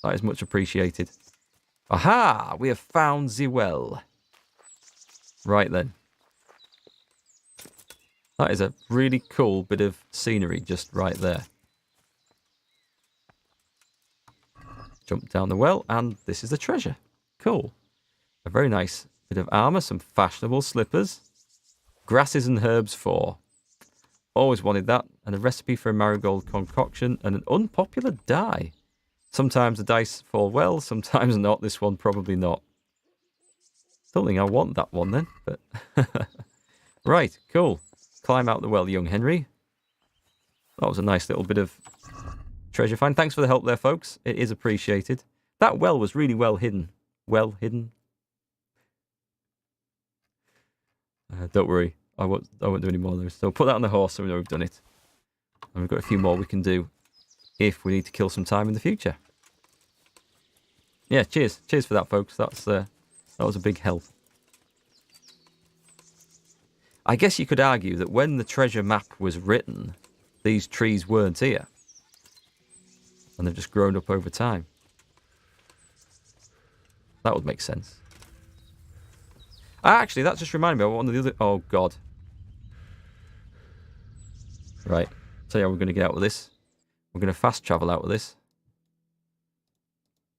That is much appreciated. Aha! We have found the well. Right then. That is a really cool bit of scenery just right there. Jump down the well, and this is the treasure. Cool. A very nice bit of armour, some fashionable slippers. Grasses and herbs 4. Always wanted that. And a recipe for a marigold concoction and an unpopular die. Sometimes the dice fall well, sometimes not. This one probably not. Don't think I want that one then, but... Right, cool. Climb out the well, young Henry. That was a nice little bit of treasure find. Thanks for the help there, folks. It is appreciated. That well was really well hidden. Well hidden. Don't worry. I won't do any more of those. So put that on the horse so we know we've done it. And we've got a few more we can do if we need to kill some time in the future. Yeah, cheers. Cheers for that, folks. That was a big help. I guess you could argue that when the treasure map was written, these trees weren't here. And they've just grown up over time. That would make sense. Actually, that just reminded me of one of the other... Oh, God. Right. Tell you how we're going to get out of this. We're going to fast travel out of this.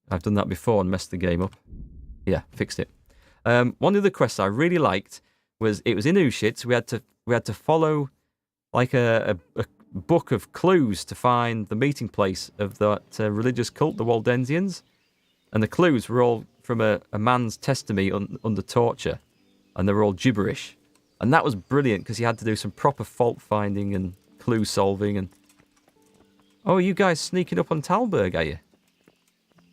I've done that before and messed the game up. Yeah, fixed it. One of the quests I really liked was... It was in Ushit, so we had to follow like a book of clues to find the meeting place of that religious cult, the Waldensians. And the clues were all from a man's testimony under torture. And they were all gibberish. And that was brilliant because you had to do some proper fault finding and clue solving. And oh, are you guys sneaking up on Talberg, are you?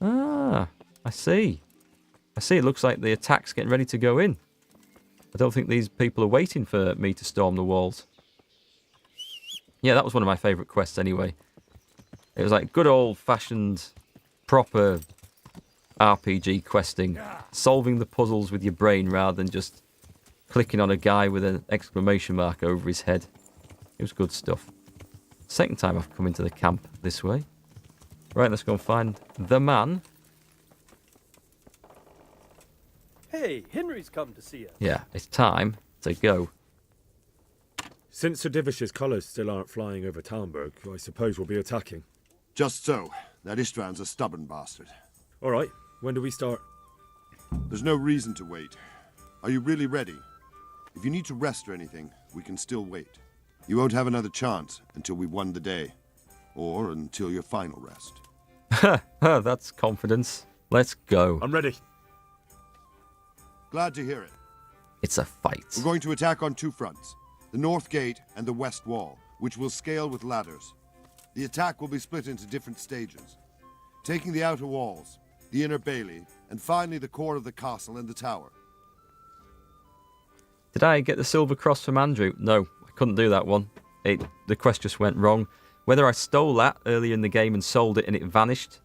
Ah, I see. I see. It looks like the attack's getting ready to go in. I don't think these people are waiting for me to storm the walls. Yeah, that was one of my favourite quests anyway. It was like good old-fashioned, proper RPG questing. Solving the puzzles with your brain rather than just clicking on a guy with an exclamation mark over his head. It was good stuff. Second time I've come into the camp this way. Right, let's go and find the man. Hey, Henry's come to see us. Yeah, it's time to go. Since Sir Divish's colours still aren't flying over Talmberg, I suppose we'll be attacking. Just so. That Ishtvan's a stubborn bastard. All right, when do we start? There's no reason to wait. Are you really ready? If you need to rest or anything, we can still wait. You won't have another chance until we've won the day. Or until your final rest. That's confidence. Let's go. I'm ready. Glad to hear it. It's a fight. We're going to attack on 2 fronts. The north gate and the west wall, which will scale with ladders. The attack will be split into different stages. Taking the outer walls, the inner bailey, and finally the core of the castle and the tower. Did I get the silver cross from Andrew? No, I couldn't do that one. The quest just went wrong. Whether I stole that earlier in the game and sold it and it vanished.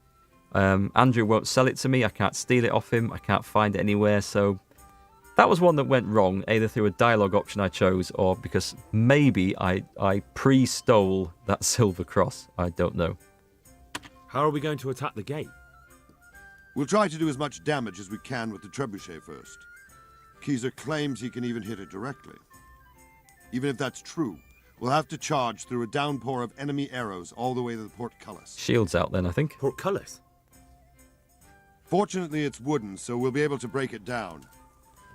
Andrew won't sell it to me. I can't steal it off him. I can't find it anywhere. So that was one that went wrong, either through a dialogue option I chose or because maybe I pre-stole that silver cross. I don't know. How are we going to attack the gate? We'll try to do as much damage as we can with the trebuchet first. Keezer claims he can even hit it directly. Even if that's true, we'll have to charge through a downpour of enemy arrows all the way to the portcullis. Shield's out then, I think. Portcullis? Fortunately, it's wooden, so we'll be able to break it down.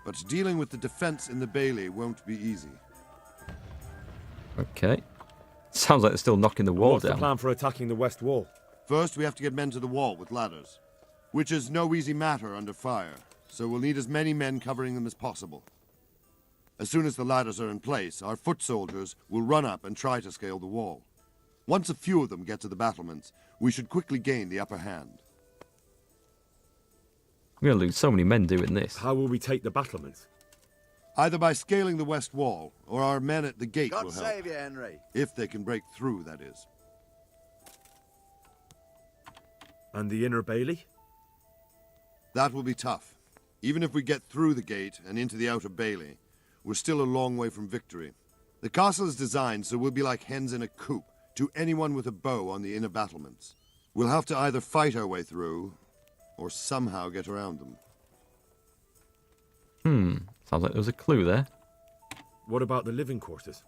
But dealing with the defense in the bailey won't be easy. Okay. Sounds like they're still knocking the wall What's down. the plan for attacking the west wall? First, we have to get men to the wall with ladders, which is no easy matter under fire, so we'll need as many men covering them as possible. As soon as the ladders are in place, our foot soldiers will run up and try to scale the wall. Once a few of them get to the battlements, we should quickly gain the upper hand. We're going to lose so many men doing this. How will we take the battlements? Either by scaling the west wall, or our men at the gate God will help. save you, Henry. If they can break through, that is. And the inner bailey? That will be tough. Even if we get through the gate and into the outer bailey, we're still a long way from victory. The castle is designed so we'll be like hens in a coop to anyone with a bow on the inner battlements. We'll have to either fight our way through, or somehow get around them. Sounds like there was a clue there. What about the living quarters?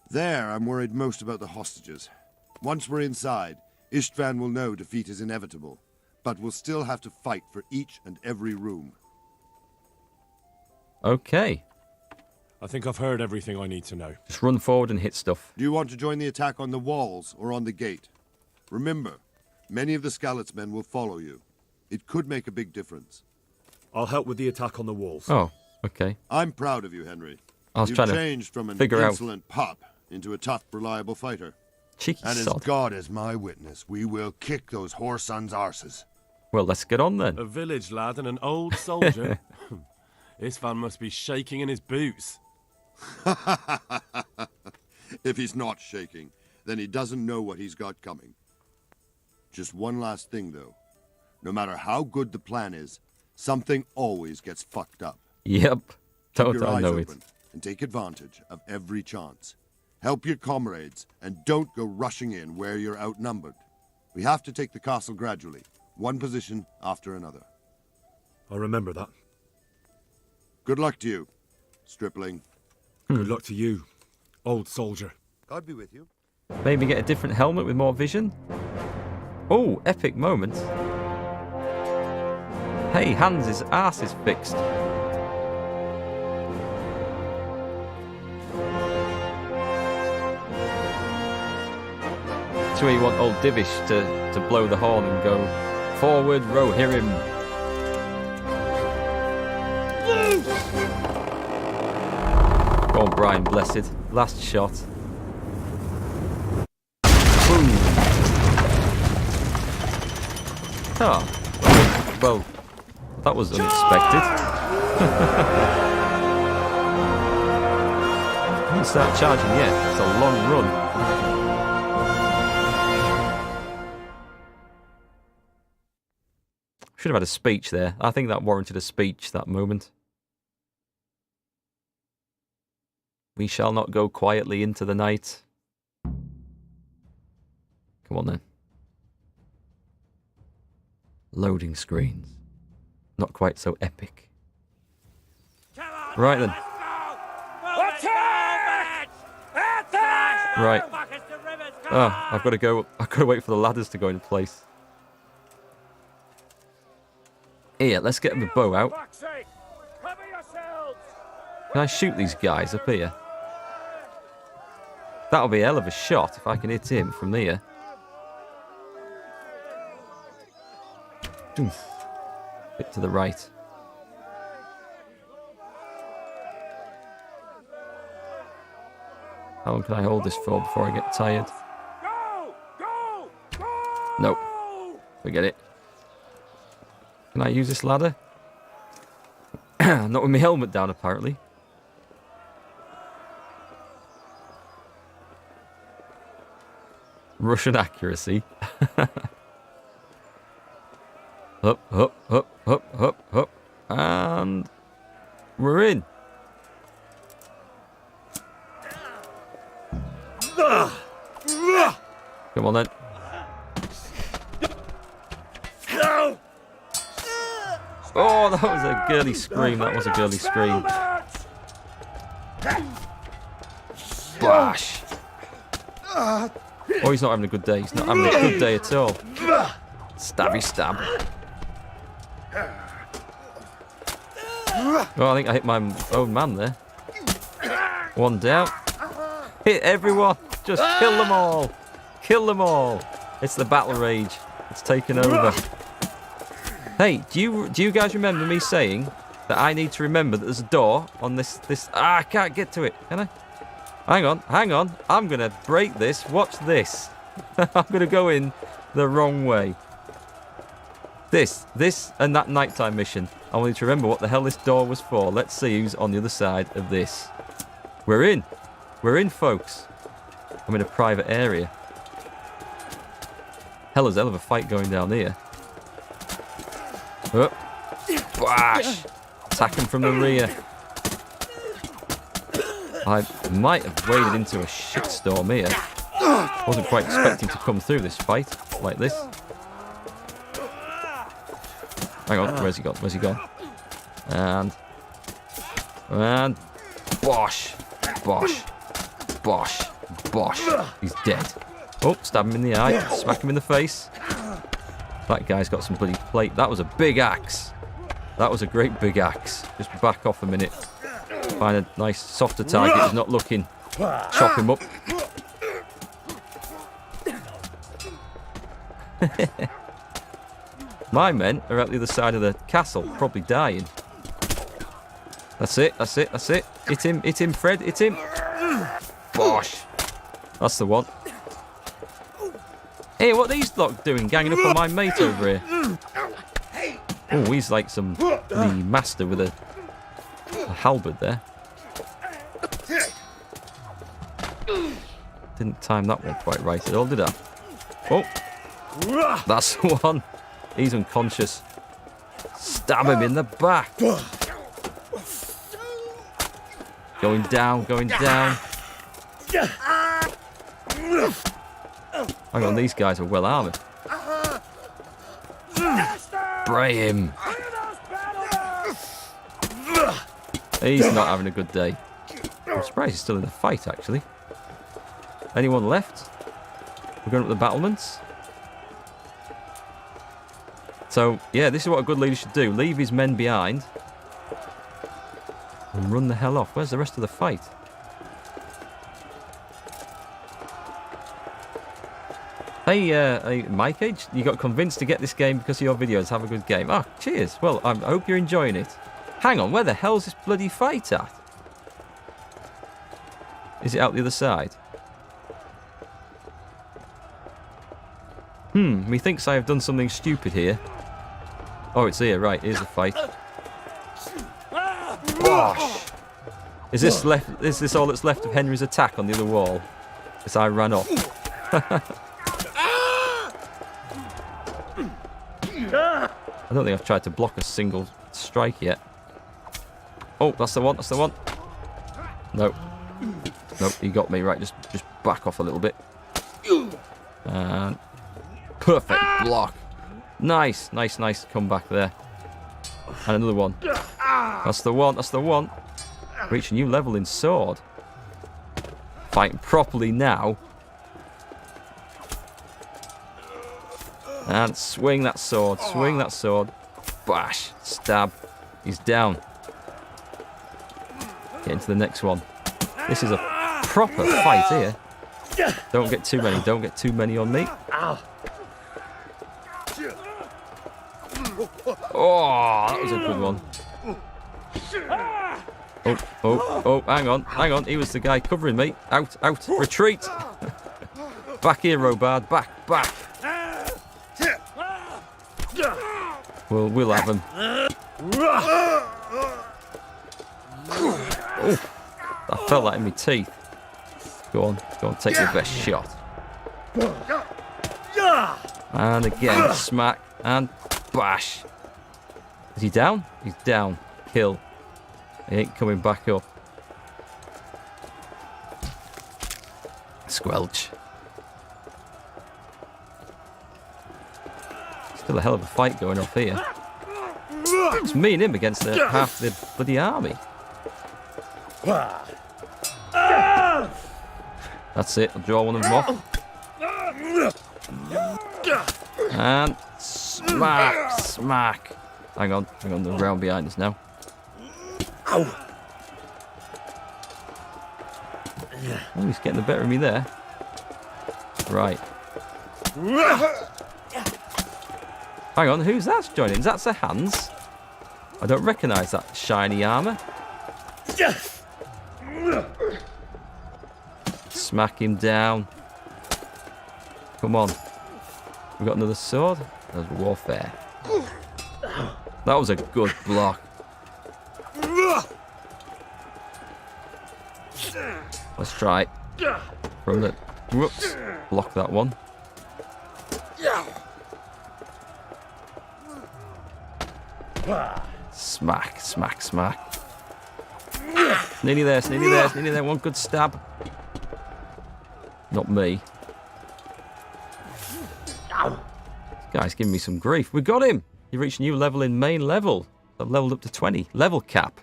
There, I'm worried most about the hostages. Once we're inside, Istvan will know defeat is inevitable, but we'll still have to fight for each and every room. Okay. I think I've heard everything I need to know. Just run forward and hit stuff. Do you want to join the attack on the walls or on the gate? Remember, many of the Skalitz men will follow you. It could make a big difference. I'll help with the attack on the walls. Oh, okay. I'm proud of you, Henry. I was You've trying to changed from an figure out. insolent pup into a tough, reliable fighter. Cheeky And as sod. God is my witness, we will kick those whoresons' arses. Well, let's get on then. A village lad and an old soldier. Istvan must be shaking in his boots. If he's not shaking, then he doesn't know what he's got coming. Just one last thing, though. No matter how good the plan is, something always gets fucked up. Yep. Keep Don't your I eyes know it. open and take advantage of every chance. Help your comrades and don't go rushing in where you're outnumbered. We have to take the castle gradually, one position after another. I'll remember that. Good luck to you, stripling. Good luck to you, old soldier. God be with you. Maybe get a different helmet with more vision? Oh, epic moment. Hey, Hans' ass is fixed. So you want old Divish to blow the horn and go, forward, Rohirrim. Go on, Brian, blessed. Last shot. Boom. Oh, well, that was unexpected. I didn't start charging yet. It's a long run. Should have had a speech there. I think that warranted a speech, that moment. We shall not go quietly into the night. Come on then. Loading screens. Not quite so epic. Right then. Right. Oh, I've got to go. I've got to wait for the ladders to go in place. Here, let's get the bow out. Can I shoot these guys up here? That'll be a hell of a shot if I can hit him from here. Oof. Bit to the right. How long can I hold this for before I get tired? Nope. Forget it. Can I use this ladder? Not with my helmet down, apparently. Russian accuracy. Up, up, up, up, up, up. And we're in. Come on then. Oh, that was a girly scream. That was a girly scream. Bash. Oh, he's not having a good day. He's not having a good day at all. Stabby stab. Oh, I think I hit my own man there. One down. Hit everyone. Just kill them all. Kill them all. It's the battle rage. It's taken over. Hey, do you guys remember me saying that I need to remember that there's a door on this? I can't get to it, can I? Hang on. I'm going to break this. Watch this. I'm going to go in the wrong way. This and that nighttime mission. I want you to remember what the hell this door was for. Let's see who's on the other side of this. We're in. We're in, folks. I'm in a private area. Hell of a fight going down here. Oh. Bash! Attack him from the rear. I might have waded into a shitstorm here. Wasn't quite expecting to come through this fight like this. Hang on, where's he gone? Where's he gone? And bosh, bosh, bosh, bosh. He's dead. Oh, stab him in the eye, smack him in the face. That guy's got some bloody plate. That was a big axe. That was a great big axe. Just back off a minute. Find a nice softer target. He's not looking. Chop him up. My men are at the other side of the castle, probably dying. That's it, that's it, that's it. Hit him, Fred, hit him. Bosh. That's the one. Hey, what are these lot doing, ganging up on my mate over here? Oh, he's like some the master with a halberd there. Didn't time that one quite right at all, did I? Oh, that's the one. He's unconscious. Stab him in the back. Going down, going down. Hang on, these guys are well armoured. Spray him. He's not having a good day. I'm surprised he's still in the fight, actually. Anyone left? We're going up the battlements. So, yeah, this is what a good leader should do. Leave his men behind. And run the hell off. Where's the rest of the fight? Hey, Mike H, you got convinced to get this game because of your videos. Have a good game. Ah, cheers. Well, I hope you're enjoying it. Hang on, where the hell's this bloody fight at? Is it out the other side? Methinks I have done something stupid here. Oh, it's here, right, here's the fight. Bosh! Is this all that's left of Henry's attack on the other wall? As I ran off. I don't think I've tried to block a single strike yet. Oh, that's the one, that's the one. Nope. Nope, he got me. Right, just back off a little bit. And perfect block. Nice, nice, nice comeback there. And another one. That's the one, that's the one. Reach a new level in sword. Fighting properly now. And swing that sword, swing that sword. Bash, stab. He's down. Get into the next one. This is a proper fight here. Don't get too many, don't get too many on me. Oh, that was a good one. Oh, hang on. He was the guy covering me. Out, retreat. Back here, Robard, back. We'll have him. Oh, I felt that in my teeth. Go on, take your best shot. And again, smack and bash. Is he down? He's down. Kill. He ain't coming back up. Squelch. Still a hell of a fight going off here. It's me and him against half the bloody army. That's it. I'll draw one of them off. And smack. Hang on. The round behind us now. Oh, he's getting the better of me there. Right. Hang on, who's that joining? That's a Hans. I don't recognise that shiny armour. Smack him down. Come on. We got another sword. That was warfare. That was a good block. Let's try it. From the... Whoops. Block that one. Smack. Nearly there. One good stab. Not me. This guy's giving me some grief. We got him. You reach new level in main level. I've leveled up to 20. Level cap.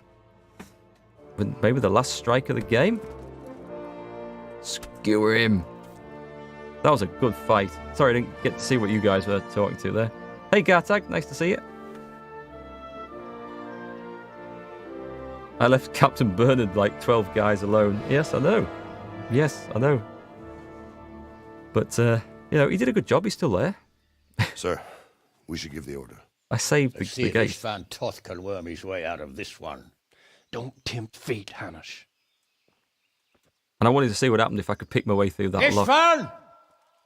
But maybe the last strike of the game? Skewer him. That was a good fight. Sorry I didn't get to see what you guys were talking to there. Hey Gartag, nice to see you. I left Captain Bernard like 12 guys alone. Yes, I know. Yes, I know. But, he did a good job. He's still there. Sir, we should give the order. I saved Let's see the if this gate. Van Toth can worm his way out of this one. Don't tempt fate, Hanish. And I wanted to see what happened if I could pick my way through that lock. Istvan!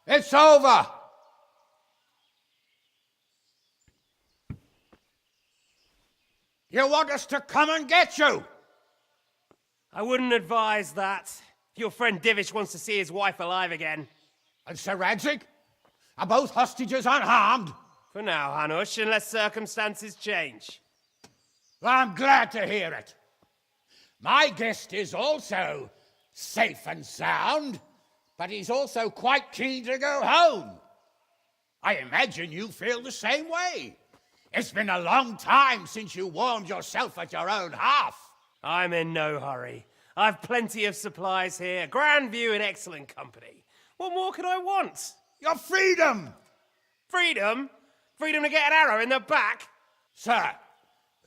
It's over! You want us to come and get you? I wouldn't advise that. If your friend Divish wants to see his wife alive again. And Sir Radzig? Are both hostages unharmed? For now, Hanush, unless circumstances change. I'm glad to hear it. My guest is also safe and sound, but he's also quite keen to go home. I imagine you feel the same way. It's been a long time since you warmed yourself at your own hearth. I'm in no hurry. I've plenty of supplies here, grand view and excellent company. What more could I want? Your freedom! Freedom? Freedom to get an arrow in the back? Sir,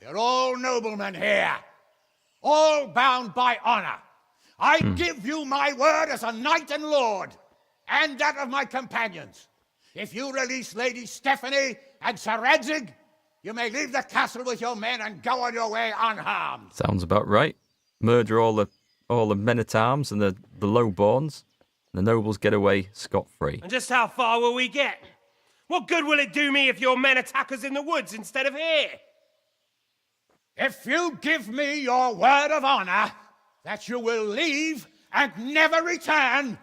we're all noblemen here, all bound by honor. I give you my word as a knight and lord, and that of my companions. If you release Lady Stephanie and Sir Radzig, you may leave the castle with your men and go on your way unharmed. Sounds about right. Murder all the men-at-arms and the lowborns. The nobles get away scot-free. And just how far will we get? What good will it do me if your men attack us in the woods instead of here? If you give me your word of honor that you will leave and never return,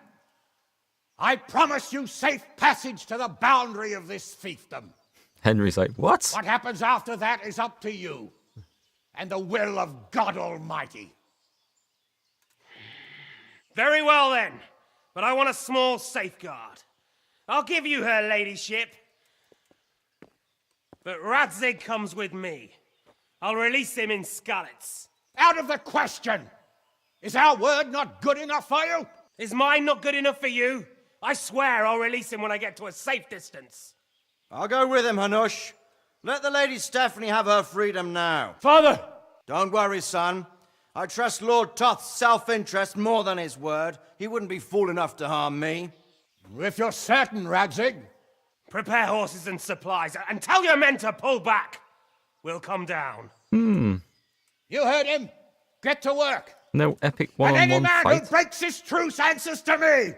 I promise you safe passage to the boundary of this fiefdom. Henry's like, what? What happens after that is up to you and the will of God Almighty. Very well then, but I want a small safeguard. I'll give you her ladyship, but Radzig comes with me. I'll release him in Skalitz. Out of the question! Is our word not good enough for you? Is mine not good enough for you? I swear I'll release him when I get to a safe distance. I'll go with him, Hanush. Let the Lady Stephanie have her freedom now. Father! Don't worry, son. I trust Lord Toth's self-interest more than his word. He wouldn't be fool enough to harm me. If you're certain, Radzig. Prepare horses and supplies, and tell your men to pull back. We'll come down. You heard him. Get to work. No epic And any one-on-one man fight. who breaks his truce answers to me.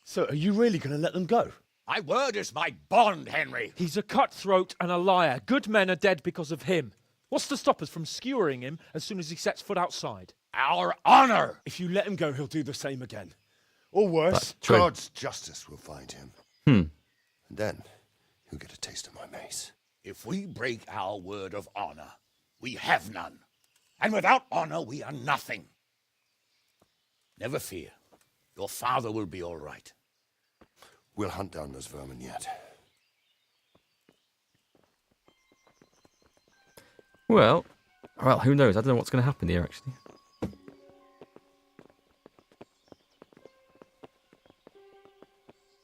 So, are you really going to let them go? My word is my bond, Henry. He's a cutthroat and a liar. Good men are dead because of him. What's to stop us from skewering him as soon as he sets foot outside? Our honor. If you let him go, he'll do the same again. Or worse. That's true. God's justice will find him. And then he'll get a taste of my mace. If we break our word of honor, we have none. And without honor, we are nothing. Never fear. Your father will be all right. We'll hunt down those vermin yet. Well, who knows? I don't know what's going to happen here, actually.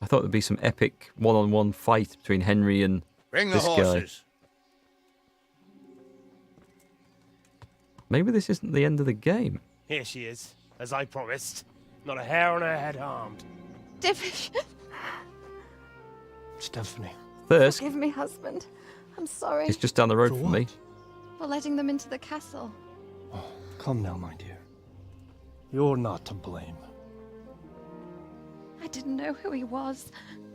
I thought there'd be some epic one-on-one fight between Henry and Bring the this guy. horses. Maybe this isn't the end of the game. Here she is, as I promised. Not a hair on her head harmed. Divish, Stephanie. Thirsk forgive me, husband. I'm sorry is just down the road For from me. what? for letting them into the castle. Come now, my dear. You're not to blame. I didn't know who he was.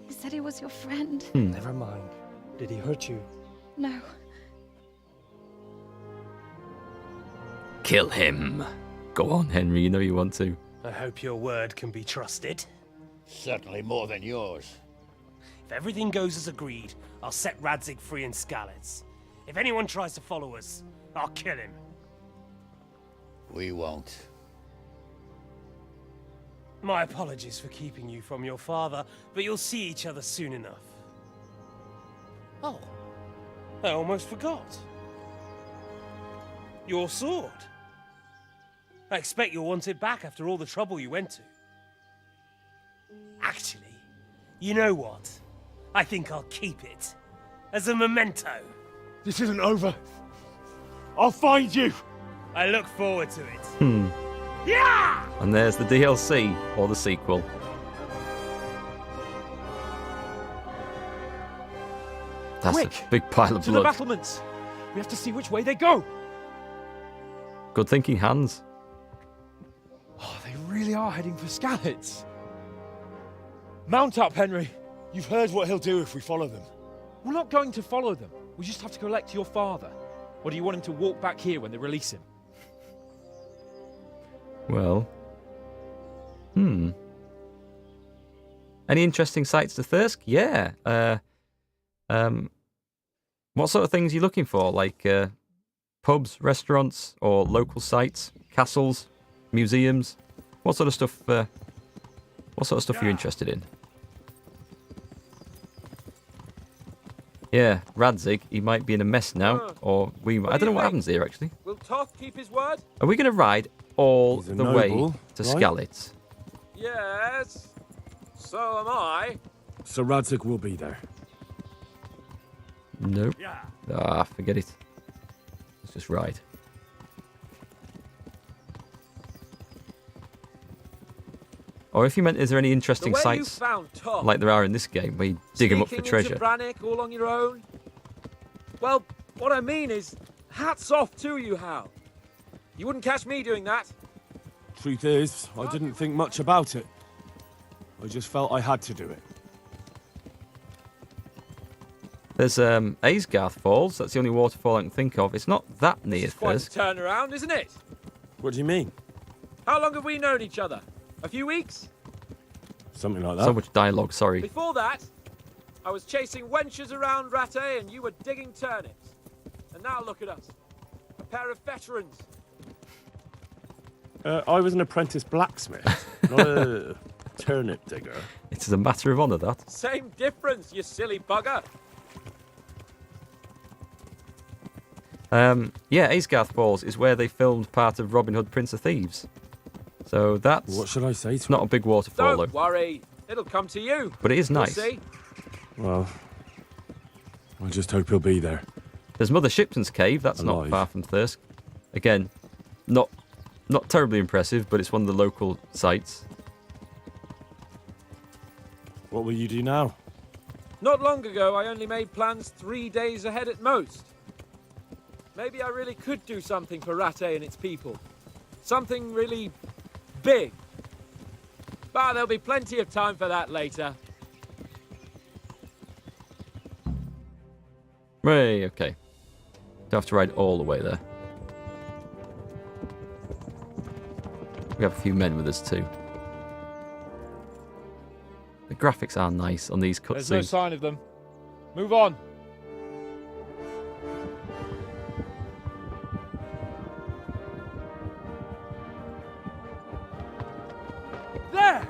He said he was your friend. Never mind. Did he hurt you? No, Kill him. Go on, Henry. You know you want to. I hope your word can be trusted. Certainly more than yours. If everything goes as agreed, I'll set Radzig free in Skalitz. If anyone tries to follow us, I'll kill him. We won't. My apologies for keeping you from your father, but you'll see each other soon enough. Oh, I almost forgot. Your sword. I expect you'll want it back after all the trouble you went to. Actually, you know what? I think I'll keep it. As a memento. This isn't over. I'll find you. I look forward to it. Yeah! And there's the DLC, or the sequel. That's Quick! a big pile of To the blood. battlements! We have to see which way they go! Good thinking, Hans. Oh, they really are heading for Skalitz. Mount up, Henry. You've heard what he'll do if we follow them. We're not going to follow them. We just have to collect your father. Or do you want him to walk back here when they release him? Well. Any interesting sights to Thirsk? Yeah. What sort of things are you looking for? Like pubs, restaurants, or local sites, castles, museums? What sort of stuff? What sort of stuff are you interested in? Yeah, Radzig, he might be in a mess now, or we. I don't know what happens here actually. Will Toth keep his word? Are we going to ride all He's a the way noble, to right? Skalitz? Yes. So am I. So Radzig will be there. Nope. Yeah. Ah, forget it. Let's just ride. Or if you meant, is there any interesting The way you sites found Toth, like there are in this game where you dig them up for sneaking treasure? into Brannick all on your own. Well, what I mean is, hats off to you, Hal. You wouldn't catch me doing that. Truth is, I didn't think much about it. I just felt I had to do it. There's Aesgarth Falls. That's the only waterfall I can think of. It's not that near It's quite a Thirsk. turnaround, isn't it? What do you mean? How long have we known each other? A few weeks? Something like that. So much dialogue. Sorry. Before that, I was chasing wenches around Rattay and you were digging turnips. And now look at us. A pair of veterans. I was an apprentice blacksmith, not a turnip digger. It is a matter of honour, that. Same difference, you silly bugger. Yeah, Aesgarth Falls is where they filmed part of Robin Hood, Prince of Thieves. So that's What should I say to not a him? big waterfall, Don't though. worry. It'll come to you. But it is You'll nice. see. Well, I just hope he'll be there. There's Mother Shipton's Cave. That's not Alive. far from Thirsk. Again, not terribly impressive, but it's one of the local sites. What will you do now? Not long ago, I only made plans 3 days ahead at most. Maybe I really could do something for Rattay and its people. Something really big. But there'll be plenty of time for that later. Right, okay. Don't have to ride all the way there. We have a few men with us too. The graphics are nice on these There's no cutscenes. sign of them. Move on. There!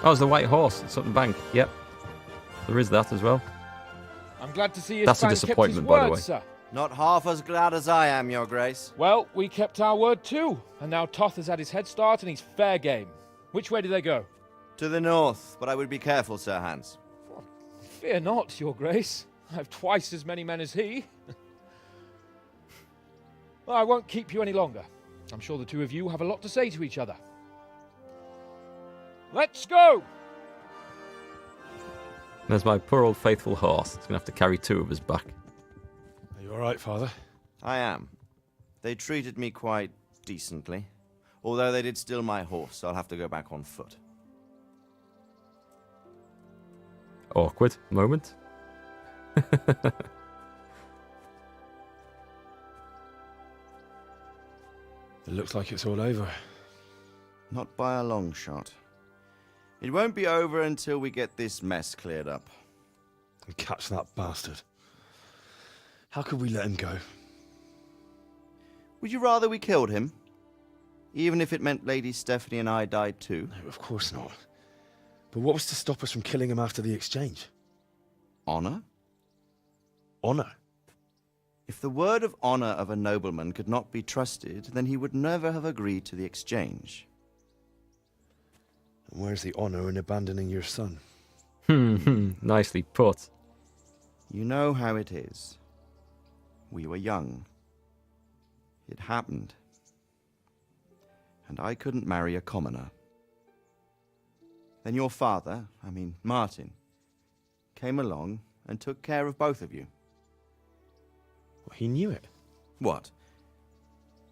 Oh, it's the White Horse at Sutton Bank. Yep. There is that as well. I'm glad to see his That's a kept his disappointment, by the word, way. sir. Not half as glad as I am, Your Grace. Well, we kept our word too. And now Toth has had his head start and he's fair game. Which way do they go? To the north, but I would be careful, Sir Hans. Fear not, Your Grace. I have twice as many men as he. Well, I won't keep you any longer. I'm sure the two of you have a lot to say to each other. Let's go! There's my poor old faithful horse. It's going to have to carry two of us back. Are you all right, Father? I am. They treated me quite decently. Although they did steal my horse, so I'll have to go back on foot. Awkward moment. It looks like it's all over. Not by a long shot. It won't be over until we get this mess cleared up. And catch that bastard. How could we let him go? Would you rather we killed him? Even if it meant Lady Stephanie and I died too? No, of course not. But what was to stop us from killing him after the exchange? Honor? Honor? If the word of honor of a nobleman could not be trusted, then he would never have agreed to the exchange. And where's the honor in abandoning your son? Nicely put. You know how it is. We were young. It happened. And I couldn't marry a commoner. Then your father, Martin, came along and took care of both of you. Well, he knew it. What?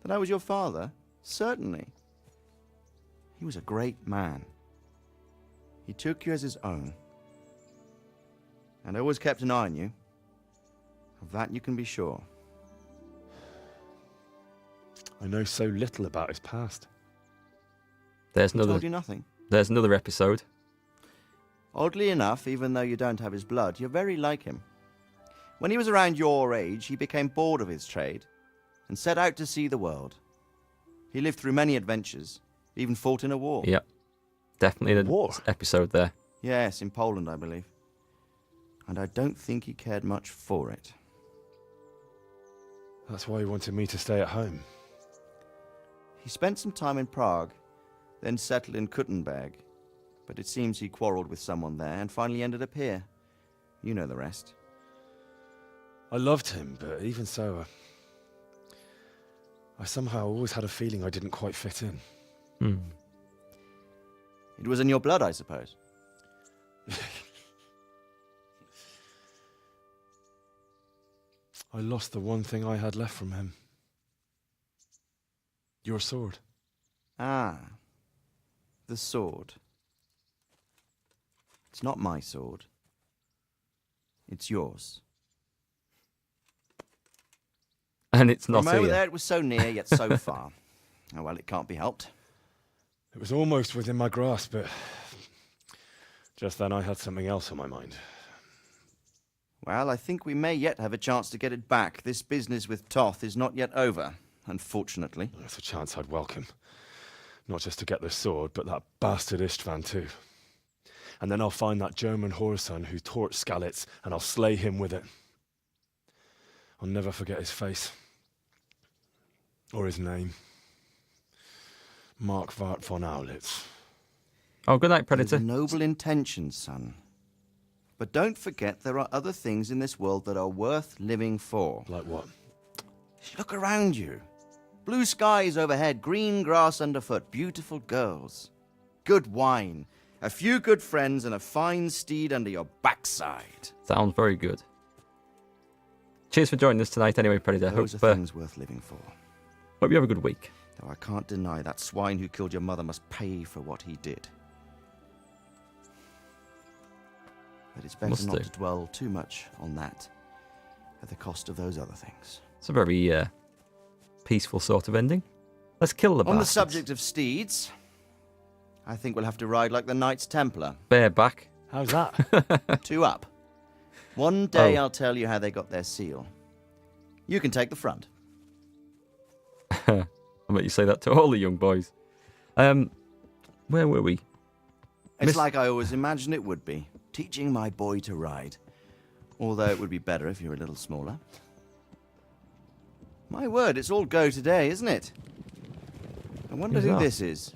That I was your father? Certainly. He was a great man. He took you as his own. And always kept an eye on you. Of that you can be sure. I know so little about his past. There's He told you nothing. There's another episode. Oddly enough, even though you don't have his blood, you're very like him. When he was around your age, he became bored of his trade and set out to see the world. He lived through many adventures, even fought in a war. Yep. Definitely an War? episode there. Yes, in Poland, I believe. And I don't think he cared much for it. That's why he wanted me to stay at home. He spent some time in Prague, then settled in Kuttenberg. But it seems he quarreled with someone there and finally ended up here. You know the rest. I loved him, but even so, I somehow always had a feeling I didn't quite fit in. It was in your blood, I suppose. I lost the one thing I had left from him. Your sword. Ah. The sword. It's not my sword. It's yours. And it's not From over here. there, it was so near, yet so far. Oh, well, it can't be helped. It was almost within my grasp, but just then I had something else on my mind. Well, I think we may yet have a chance to get it back. This business with Toth is not yet over, unfortunately. That's a chance I'd welcome. Not just to get the sword, but that bastard Istvan too. And then I'll find that German whoreson who torched Skalitz, and I'll slay him with it. I'll never forget his face. Or his name. Markvart von Aulitz. Oh, good night, Those Predator. are noble intentions, son. But don't forget there are other things in this world that are worth living for. Like what? Look around you. Blue skies overhead, green grass underfoot, beautiful girls. Good wine, a few good friends, and a fine steed under your backside. Sounds very good. Cheers for joining us tonight anyway, Predator. Those Hope, are things worth living for. hope you have a good week. Though I can't deny that swine who killed your mother must pay for what he did. But it's better Must not do. to dwell too much on that at the cost of those other things. It's a very peaceful sort of ending. Let's kill the On the bastards. subject of steeds, I think we'll have to ride like the Knights Templar. Bareback. How's that? 2 up. One day Oh. I'll tell you how they got their seal. You can take the front. I bet you say that to all the young boys. Where were we? It's Miss- like I always imagined it would be, teaching my boy to ride. Although it would be better if you were a little smaller. My word, it's all go today, isn't it? I wonder Who's who that? this is.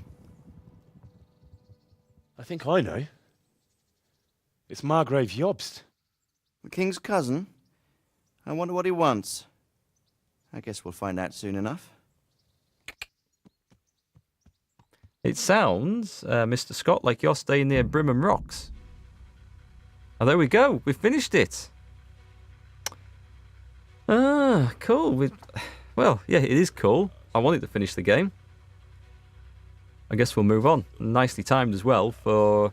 I think I know. It's Margrave Jobst. The king's cousin? I wonder what he wants. I guess we'll find out soon enough. It sounds, Mr. Scott, like you're staying near Brimham Rocks. Oh, there we go. We've finished it. Ah, cool. Well, yeah, it is cool. I wanted to finish the game. I guess we'll move on. Nicely timed as well for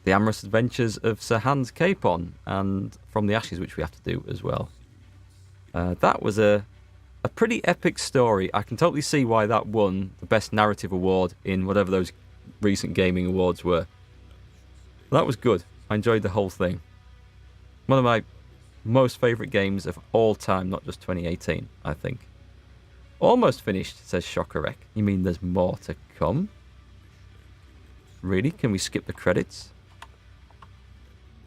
the amorous adventures of Sir Hans Capon and From the Ashes, which we have to do as well. That was a pretty epic story. I can totally see why that won the Best Narrative Award in whatever those recent gaming awards were. That was good. I enjoyed the whole thing. One of my most favourite games of all time, not just 2018, I think. Almost finished, says Shockerek. You mean there's more to come? Really? Can we skip the credits?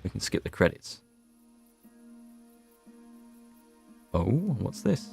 We can skip the credits. Oh, what's this?